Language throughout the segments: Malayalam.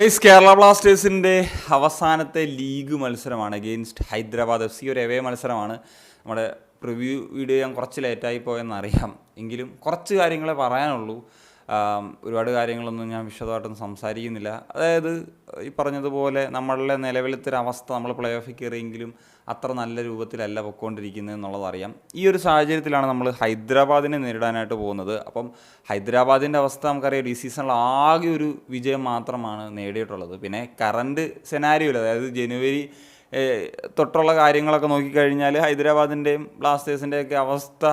കേരള ബ്ലാസ്റ്റേഴ്സിൻ്റെ അവസാനത്തെ ലീഗ് മത്സരമാണ് അഗെയിൻസ്റ്റ് ഹൈദരാബാദ് FC. ഒരു എവേ മത്സരമാണ്. നമ്മുടെ പ്രിവ്യൂ വീഡിയോ ഞാൻ കുറച്ച് ലേറ്റായി പോയെന്നറിയാം, എങ്കിലും കുറച്ച് കാര്യങ്ങളെ പറയാനുള്ളൂ. ഒരുപാട് കാര്യങ്ങളൊന്നും ഞാൻ വിശദമായിട്ടൊന്നും സംസാരിക്കുന്നില്ല. അതായത് ഈ പറഞ്ഞതുപോലെ നമ്മളുടെ നിലവിലത്തെ ഒരു അവസ്ഥ, നമ്മൾ പ്ലേ ഓഫിൽ കയറിയെങ്കിലും അത്ര നല്ല രൂപത്തിലല്ല പൊയ്ക്കൊണ്ടിരിക്കുന്നത് എന്നുള്ളതറിയാം. ഈ ഒരു സാഹചര്യത്തിലാണ് നമ്മൾ ഹൈദരാബാദിനെ നേരിടാനായിട്ട് പോകുന്നത്. അപ്പം ഹൈദരാബാദിൻ്റെ അവസ്ഥ നമുക്കറിയാം, ഈ സീസണിൽ ആകെ ഒരു വിജയം മാത്രമാണ് നേടിയിട്ടുള്ളത്. പിന്നെ കറണ്ട് സെനാരിയോയിൽ, അതായത് ജനുവരി തൊട്ടുള്ള കാര്യങ്ങളൊക്കെ നോക്കിക്കഴിഞ്ഞാൽ ഹൈദരാബാദിൻ്റെയും ബ്ലാസ്റ്റേഴ്സിൻ്റെയൊക്കെ അവസ്ഥ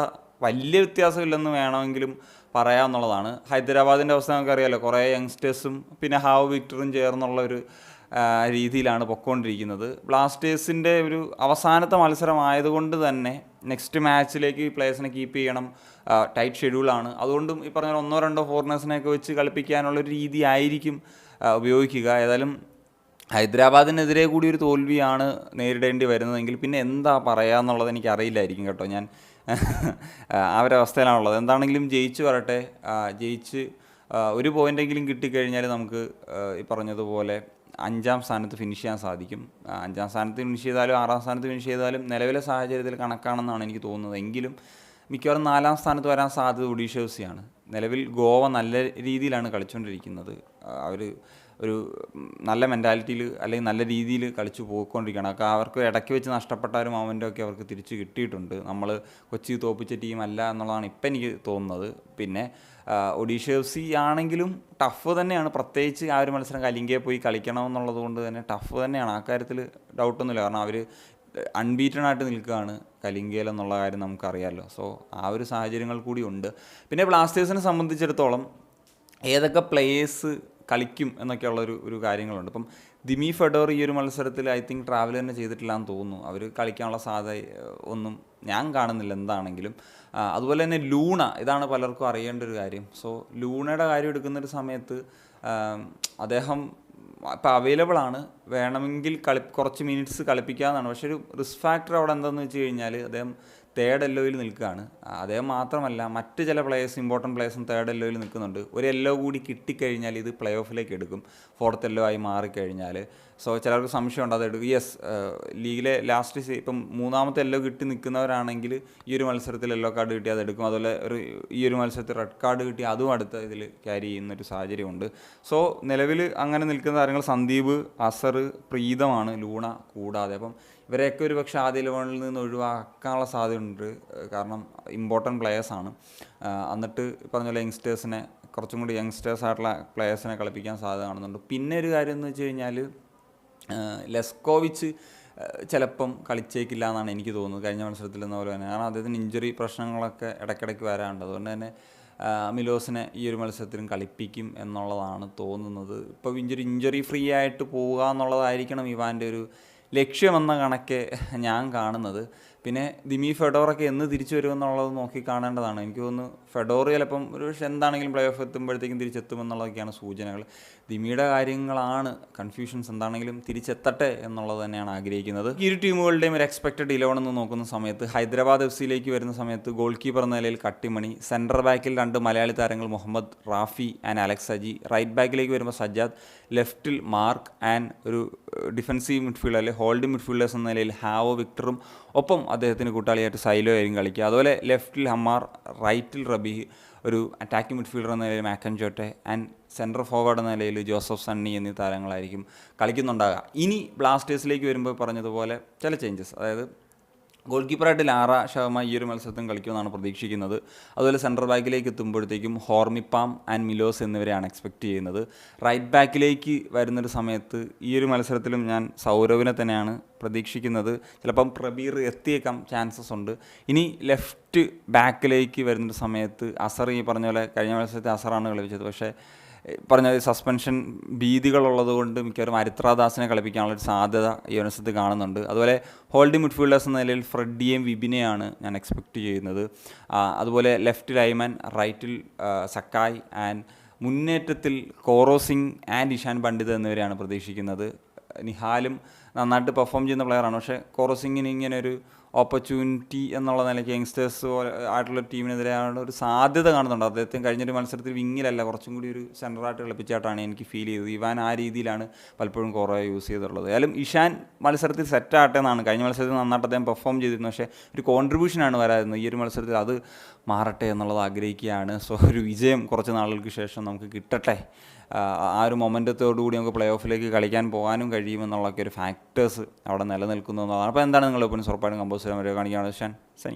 വലിയ വ്യത്യാസമില്ലെന്ന് വേണമെങ്കിലും പറയാമെന്നുള്ളതാണ്. ഹൈദരാബാദിൻ്റെ അവസ്ഥ നമുക്കറിയാമല്ലോ, കുറേ യങ്സ്റ്റേഴ്സും പിന്നെ ഹാവ് വിക്ടറും ചേർന്നുള്ള ഒരു രീതിയിലാണ് പൊയ്ക്കൊണ്ടിരിക്കുന്നത്. ബ്ലാസ്റ്റേഴ്സിൻ്റെ ഒരു അവസാനത്തെ മത്സരമായതുകൊണ്ട് തന്നെ നെക്സ്റ്റ് മാച്ചിലേക്ക് പ്ലേയേഴ്സിനെ കീപ്പ് ചെയ്യണം, ടൈറ്റ് ഷെഡ്യൂളാണ്. അതുകൊണ്ടും ഈ പറഞ്ഞ ഒന്നോ രണ്ടോ ഫോറിനേഴ്സിനെയൊക്കെ വെച്ച് കളിപ്പിക്കാനുള്ളൊരു രീതി ആയിരിക്കും ഉപയോഗിക്കുക. ഏതായാലും ഹൈദരാബാദിനെതിരെ കൂടി ഒരു തോൽവിയാണ് നേരിടേണ്ടി വരുന്നതെങ്കിൽ പിന്നെ എന്താ പറയുക എന്നുള്ളത് എനിക്കറിയില്ലായിരിക്കും കേട്ടോ. ഞാൻ ആ ഒരവസ്ഥയിലാണുള്ളത്. എന്താണെങ്കിലും ജയിച്ച് വരട്ടെ. ജയിച്ച് ഒരു പോയിൻ്റെങ്കിലും കിട്ടിക്കഴിഞ്ഞാൽ നമുക്ക് ഈ പറഞ്ഞതുപോലെ 5ാം സ്ഥാനത്ത് ഫിനിഷ് ചെയ്യാൻ സാധിക്കും. 5ാം സ്ഥാനത്ത് ഫിനിഷ് ചെയ്താലും 6ാം സ്ഥാനത്ത് ഫിനിഷ് ചെയ്താലും നിലവിലെ സാഹചര്യത്തിൽ കണക്കാണെന്നാണ് എനിക്ക് തോന്നുന്നത്. എങ്കിലും മിക്കവാറും 4ാം സ്ഥാനത്ത് വരാൻ സാധ്യത ഒഡീഷ എഫ്സിയാണ്. നിലവിൽ ഗോവ നല്ല രീതിയിലാണ് കളിച്ചുകൊണ്ടിരിക്കുന്നത്. അവർ ഒരു നല്ല മെൻറ്റാലിറ്റിയിൽ അല്ലെങ്കിൽ നല്ല രീതിയിൽ കളിച്ചു പോയിക്കൊണ്ടിരിക്കുകയാണ്. അപ്പോൾ അവർക്ക് ഇടയ്ക്ക് വെച്ച് നഷ്ടപ്പെട്ട ഒരു മൊമെൻ്റൊക്കെ അവർക്ക് തിരിച്ച് കിട്ടിയിട്ടുണ്ട്. നമ്മൾ കൊച്ചി തോപ്പിച്ച ടീമല്ല എന്നുള്ളതാണ് ഇപ്പം എനിക്ക് തോന്നുന്നത്. പിന്നെ ഒഡീഷ FC ആണെങ്കിലും ടഫ് തന്നെയാണ്. പ്രത്യേകിച്ച് ആ ഒരു മത്സരം കലിംഗയെ പോയി കളിക്കണമെന്നുള്ളത് കൊണ്ട് തന്നെ ടഫ് തന്നെയാണ്. ആ കാര്യത്തിൽ ഡൗട്ടൊന്നുമില്ല. കാരണം അവർ അൺബീറ്റണായിട്ട് നിൽക്കുകയാണ് കലിംഗയിൽ എന്നുള്ള കാര്യം നമുക്കറിയാമല്ലോ. സോ ആ ഒരു സാഹചര്യങ്ങൾ കൂടി ഉണ്ട്. പിന്നെ ബ്ലാസ്റ്റേഴ്സിനെ സംബന്ധിച്ചിടത്തോളം ഏതൊക്കെ പ്ലേയേഴ്സ് കളിക്കും എന്നൊക്കെയുള്ളൊരു കാര്യങ്ങളുണ്ട്. ഇപ്പം ദിമി ഫെഡോർ ഈ ഒരു മത്സരത്തിൽ ഐ തിങ്ക് ട്രാവൽ തന്നെ ചെയ്തിട്ടില്ല എന്ന് തോന്നുന്നു. അവർ കളിക്കാനുള്ള സാധ്യത ഒന്നും ഞാൻ കാണുന്നില്ല എന്താണെങ്കിലും. അതുപോലെ തന്നെ ലൂണ, ഇതാണ് പലർക്കും അറിയേണ്ട ഒരു കാര്യം. സോ ലൂണയുടെ കാര്യം എടുക്കുന്നൊരു സമയത്ത് അദ്ദേഹം ഇപ്പോൾ അവൈലബിൾ ആണ്, വേണമെങ്കിൽ കുറച്ച് മിനിറ്റ്സ് കളിപ്പിക്കാമെന്നാണ്. പക്ഷേ ഒരു റിസ്ക് ഫാക്ടർ അവിടെ എന്താണെന്ന് വെച്ച് കഴിഞ്ഞാൽ അദ്ദേഹം തേർഡ് എല്ലോയിൽ നിൽക്കുകയാണ്. അദ്ദേഹം മാത്രമല്ല, മറ്റ് ചില പ്ലേയേഴ്സ്, ഇമ്പോർട്ടൻറ്റ് പ്ലേയേഴ്സും തേർഡ് എല്ലോയിൽ നിൽക്കുന്നുണ്ട്. ഒരു എല്ലോ കൂടി കിട്ടിക്കഴിഞ്ഞാൽ ഇത് പ്ലേ ഓഫിലേക്ക് എടുക്കും, 4th എല്ലോ ആയി മാറിക്കഴിഞ്ഞാൽ. സോ ചിലർക്ക് സംശയമുണ്ട് അത് എടുക്കും. യെസ്, ലീഗിലെ ലാസ്റ്റ് ഇപ്പം 3ാമത്തെ എല്ലോ കിട്ടി നിൽക്കുന്നവരാണെങ്കിൽ ഈ ഒരു മത്സരത്തിൽ യെല്ലോ കാർഡ് കിട്ടി അതെടുക്കും. അതുപോലെ ഈ ഒരു മത്സരത്തിൽ റെഡ് കാർഡ് കിട്ടി അതും അടുത്ത ഇതിൽ ക്യാരി ചെയ്യുന്നൊരു സാഹചര്യമുണ്ട്. സോ നിലവിൽ അങ്ങനെ നിൽക്കുന്ന താരങ്ങൾ സന്ദീപ്, അസർ, പ്രീതമാണ്, ലൂണ കൂടാതെ. അപ്പം ഇവരെയൊക്കെ ഒരു പക്ഷേ ആദ്യ 11-ൽ നിന്ന് ഒഴിവാക്കാനുള്ള സാധ്യതയുണ്ട്. കാരണം ഇമ്പോർട്ടൻറ്റ് പ്ലെയേഴ്സാണ്. എന്നിട്ട് പറഞ്ഞ പോലെ യങ്സ്റ്റേഴ്സിനെ, കുറച്ചും കൂടി യങ്സ്റ്റേഴ്സായിട്ടുള്ള പ്ലെയേഴ്സിനെ കളിപ്പിക്കാൻ സാധ്യത കാണുന്നുണ്ട്. പിന്നെ ഒരു കാര്യം എന്ന് വെച്ച് കഴിഞ്ഞാൽ ലെസ്കോവിച്ച് ചിലപ്പം കളിച്ചേക്കില്ല എന്നാണ് എനിക്ക് തോന്നുന്നത്, കഴിഞ്ഞ മത്സരത്തിൽ എന്ന പോലെ തന്നെ. കാരണം അദ്ദേഹത്തിന് ഇഞ്ചുറി പ്രശ്നങ്ങളൊക്കെ ഇടയ്ക്കിടയ്ക്ക് വരാറുണ്ട്. അതുകൊണ്ട് തന്നെ മിലോസിനെ ഈ ഒരു മത്സരത്തിലും കളിപ്പിക്കും എന്നുള്ളതാണ് തോന്നുന്നത്. ഇപ്പോൾ ഇഞ്ചുറി ഫ്രീ ആയിട്ട് പോവുക എന്നുള്ളതായിരിക്കണം ഇവാൻ്റെ ഒരു ലക്ഷ്യമെന്ന കണക്കെ ഞാൻ കാണുന്നത്. പിന്നെ ദിമി ഫെഡോറൊക്കെ എന്ന് തിരിച്ചു വരുമെന്നുള്ളത് നോക്കി കാണേണ്ടതാണ്. എനിക്ക് തോന്നുന്നു ഫെഡോർ ചിലപ്പം ഒരു പക്ഷേ എന്താണെങ്കിലും പ്ലേ ഓഫ് എത്തുമ്പോഴത്തേക്കും തിരിച്ചെത്തുമെന്നുള്ളതൊക്കെയാണ് സൂചനകൾ. ദിമിയുടെ കാര്യങ്ങളാണ് കൺഫ്യൂഷൻസ്. എന്താണെങ്കിലും തിരിച്ചെത്തട്ടെ എന്നുള്ളത് തന്നെയാണ് ആഗ്രഹിക്കുന്നത്. ഇരു ടീമുകളുടെയും ഒരു എക്സ്പെക്റ്റഡ് 11 എന്ന് നോക്കുന്ന സമയത്ത് ഹൈദരാബാദ് FC വരുന്ന സമയത്ത് ഗോൾ കീപ്പർ എന്ന നിലയിൽ കട്ടിമണി, സെൻറ്റർ ബാക്കിൽ 2 മലയാളി താരങ്ങൾ Muhammad Rafi and Alex Aji, right ബാക്കിലേക്ക് വരുമ്പോൾ സജ്ജാദ്, ലെഫ്റ്റിൽ മാർക്ക് ആൻഡ് ഒരു ഡിഫൻസീവ് മിഡ്ഫീൽഡർ അല്ലെങ്കിൽ ഹോൾഡിംഗ് മിഡ്ഫീൽഡേഴ്സ് എന്ന നിലയിൽ ഹാവോ വിക്ടറും, ഒപ്പം അദ്ദേഹത്തിന് കൂട്ടാളിയായിട്ട് സൈലോ ആയിരിക്കും കളിക്കുക. അതുപോലെ ലെഫ്റ്റിൽ ഹമ്മാർ, റൈറ്റിൽ റബീഹ്, ഒരു അറ്റാക്കിംഗ് മിഡ്ഫീൽഡർ എന്ന നിലയിൽ മാക്കൻജോട്ടെ ആൻഡ് സെൻട്രൽ ഫോർവേഡ് എന്ന നിലയിൽ ജോസഫ് സണ്ണി എന്നീ താരങ്ങളായിരിക്കും കളിക്കുന്നുണ്ടാകുക. ഇനി ബ്ലാസ്റ്റേഴ്സിലേക്ക് വരുമ്പോൾ പറഞ്ഞതുപോലെ ചില ചേഞ്ചസ്, അതായത് ഗോൾ കീപ്പറായിട്ട് ലാറ ഷവർമ ഈ ഒരു മത്സരത്തിൽ കളിക്കുമെന്നാണ് പ്രതീക്ഷിക്കുന്നത്. അതുപോലെ സെൻട്രൽ ബാക്കിലേക്ക് എത്തുമ്പോഴത്തേക്കും ഹോർമിപ്പാം ആൻഡ് മിലോസ് എന്നിവരെയാണ് എക്സ്പെക്റ്റ് ചെയ്യുന്നത്. റൈറ്റ് ബാക്കിലേക്ക് വരുന്നൊരു സമയത്ത് ഈ ഒരു മത്സരത്തിലും ഞാൻ സൗരവിനെ തന്നെയാണ് പ്രതീക്ഷിക്കുന്നത്. ചിലപ്പം പ്രബീർ എത്തിയേക്കാം ചാൻസസ് ഉണ്ട്. ഇനി ലെഫ്റ്റ് ബാക്കിലേക്ക് വരുന്നൊരു സമയത്ത് അസർ, ഈ പറഞ്ഞ പോലെ കഴിഞ്ഞ മത്സരത്തിൽ അസറാണ് കളിപ്പിച്ചത്. പക്ഷേ പറഞ്ഞ സസ്പെൻഷൻ ഭീതികളുള്ളത് കൊണ്ട് മിക്കവാറും അരിത്രാദാസിനെ കളിപ്പിക്കാനുള്ളൊരു സാധ്യത ഈ മത്സരത്തിൽ കാണുന്നുണ്ട്. അതുപോലെ ഹോൾഡിംഗ് മിഡ്ഫീൽഡേഴ്സ് എന്ന നിലയിൽ ഫ്രെഡിയെയും വിബിനെയാണ് ഞാൻ എക്സ്പെക്റ്റ് ചെയ്യുന്നത്. അതുപോലെ ലെഫ്റ്റിൽ ഐമൻ, റൈറ്റിൽ സക്കായ് ആൻഡ് മുന്നേറ്റത്തിൽ കോറോ സിംഗ് ആൻഡ് ഇഷാൻ പണ്ഡിത് എന്നിവരെയാണ് പ്രതീക്ഷിക്കുന്നത്. നിഹാലും നന്നായിട്ട് പെർഫോം ചെയ്യുന്ന പ്ലെയറാണ്. പക്ഷേ കോറോ സിംഗിന് ഇങ്ങനെ ഓപ്പർച്യൂണിറ്റി എന്നുള്ള നിലയ്ക്ക് യങ്സ്റ്റേഴ്സ് ആയിട്ടുള്ള ടീമിനെതിരെയാണ് ഒരു സാധ്യത കാണുന്നുണ്ട്. അദ്ദേഹത്തിന് കഴിഞ്ഞൊരു മത്സരത്തിൽ വിങ്ങിലല്ല, കുറച്ചും കൂടി ഒരു സെൻറ്ററായിട്ട് കളിപ്പിച്ചായിട്ടാണ് എനിക്ക് ഫീൽ ചെയ്തത്. ഇവാൻ ആ രീതിയിലാണ് പലപ്പോഴും കുറേ യൂസ് ചെയ്തിട്ടുള്ളത്. ഏതായാലും ഇഷാൻ മത്സരത്തിൽ സെറ്റാകട്ടെ എന്നാണ്. കഴിഞ്ഞ മത്സരത്തിൽ നന്നായിട്ട് അദ്ദേഹം പെർഫോം ചെയ്തിരുന്നു, പക്ഷേ ഒരു കോൺട്രിബ്യൂഷനാണ് വരാതിരുന്നത്. ഈ ഒരു മത്സരത്തിൽ അത് മാറട്ടെ എന്നുള്ളത് ആഗ്രഹിക്കുകയാണ്. സോ ഒരു വിജയം കുറച്ച് നാളുകൾക്ക് ശേഷം നമുക്ക് കിട്ടട്ടെ. ആ ഒരു മൊമെൻറ്റത്തോടു കൂടി നമുക്ക് പ്ലേ ഓഫിലേക്ക് കളിക്കാൻ പോകാനും കഴിയുമെന്നുള്ളൊക്കെ ഒരു ഫാക്ടേഴ്സ് അവിടെ നിലനിൽക്കുന്നു എന്നതാണ്. അപ്പോൾ എന്താണ് നിങ്ങളുടെ ഒപ്പീനിയൻ? ഉറപ്പായിട്ടും കമ്പോസ് ചെയ്യാൻ വരെ കാണിക്കുകയാണ് ഷാൻ സനി.